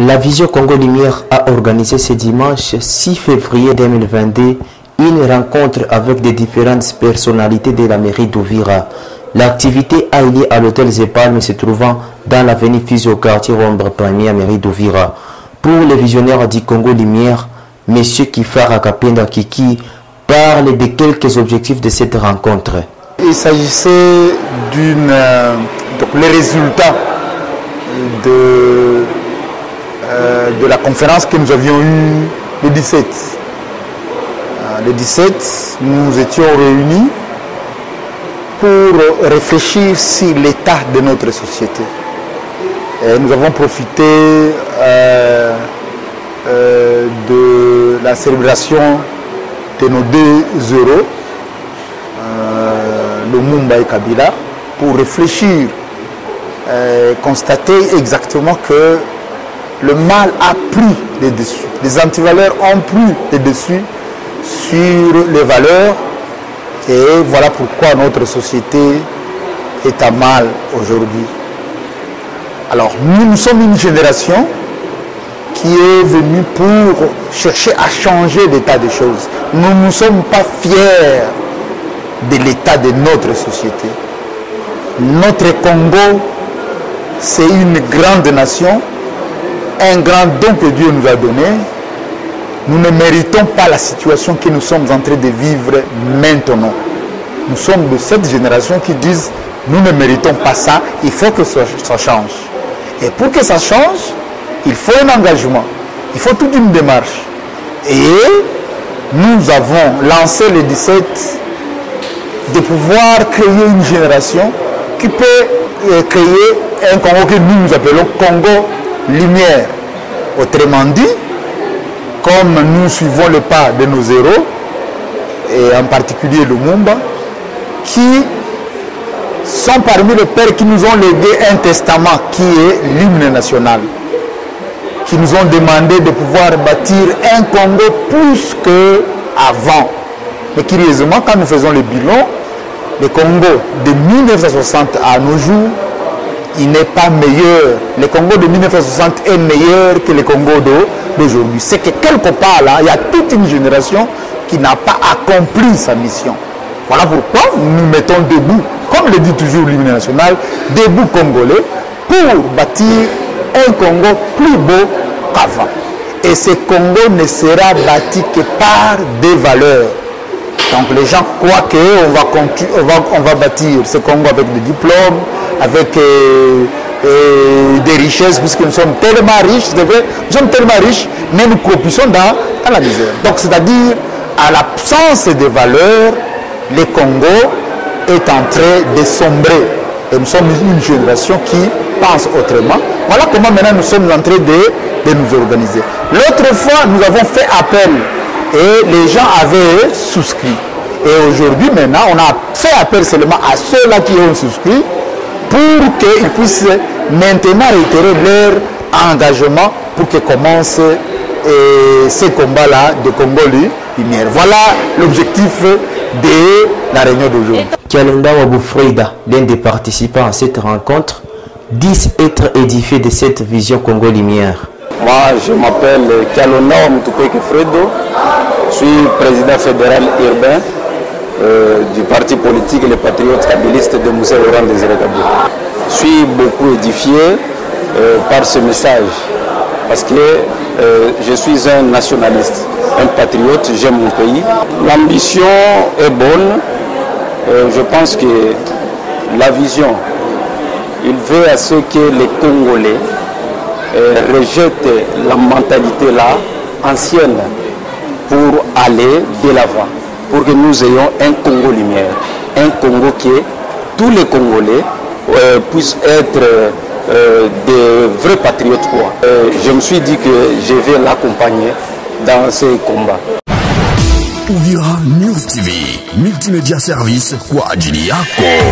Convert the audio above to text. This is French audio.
La Vision Congo Lumière a organisé ce dimanche 6 février 2022 une rencontre avec des différentes personnalités de la mairie d'Uvira. L'activité a lieu à l'hôtel Zepalme se trouvant dans l'avenue Fizio quartier Ombre Premier, mairie d'Uvira. Pour les visionnaires du Congo Lumière, M. Kifara Kapenda Kiki parle de quelques objectifs de cette rencontre. Il s'agissait les résultats de la conférence que nous avions eue le 17. Le 17, nous étions réunis pour réfléchir sur l'état de notre société. Et nous avons profité de la célébration de nos 2 euros, Lumumba et Kabila, pour réfléchir, constater exactement que le mal a pris les dessus. Les antivaleurs ont pris les dessus sur les valeurs. Et voilà pourquoi notre société est à mal aujourd'hui. Alors nous sommes une génération qui est venue pour chercher à changer l'état des choses. Nous ne sommes pas fiers de l'état de notre société. Notre Congo, c'est une grande nation, un grand don que Dieu nous a donné. Nous ne méritons pas la situation que nous sommes en train de vivre maintenant. Nous sommes de cette génération qui disent nous ne méritons pas ça, il faut que ça change. Et pour que ça change, il faut un engagement, il faut toute une démarche. Et nous avons lancé le 17 de pouvoir créer une génération qui peut créer un Congo que nous appelons Congo Lumière. Autrement dit, comme nous suivons le pas de nos héros, et en particulier Lumumba, qui sont parmi les pères qui nous ont légué un testament qui est l'hymne national, qui nous ont demandé de pouvoir bâtir un Congo plus qu'avant. Mais curieusement, quand nous faisons le bilan, le Congo de 1960 à nos jours, il n'est pas meilleur. Le Congo de 1960 est meilleur que le Congo d'aujourd'hui. C'est que quelque part là, il y a toute une génération qui n'a pas accompli sa mission. Voilà pourquoi nous mettons debout, comme le dit toujours l'hymne national, debout congolais, pour bâtir un Congo plus beau qu'avant. Et ce Congo ne sera bâti que par des valeurs. Donc les gens croient qu'on va bâtir ce Congo avec des diplômes, avec des richesses, puisque nous sommes tellement riches, c'est vrai, nous sommes tellement riches, mais nous propulsons dans la misère. Donc c'est-à-dire, à l'absence de valeurs, le Congo est en train de sombrer. Et nous sommes une génération qui pense autrement. Voilà comment maintenant nous sommes en train de nous organiser. L'autre fois, nous avons fait appel et les gens avaient souscrit. Et aujourd'hui, maintenant, on a fait appel seulement à ceux-là qui ont souscrit pour qu'ils puissent maintenant réitérer leur engagement pour que commence ces combats-là de Congo Lumière. Voilà l'objectif de la réunion d'aujourd'hui. Kalenda Waboufrida, l'un des participants à cette rencontre, dit être édifié de cette vision Congo Lumière. Moi, je m'appelle Kalenda Wamutupeke Fredo, je suis président fédéral urbain du parti politique Les Patriotes Kabilistes de Moussa Laurent Désiré Kabila. Je suis beaucoup édifié par ce message parce que je suis un nationaliste, un patriote, j'aime mon pays. L'ambition est bonne, je pense que la vision, il veut à ce que les Congolais rejettent la mentalité là, ancienne, pour aller de l'avant, pour que nous ayons un Congo lumière, un Congo qui est, tous les Congolais puissent être des vrais patriotes. Je me suis dit que je vais l'accompagner dans ces combats. Uvira News TV, multimédia service kwa ajili yako.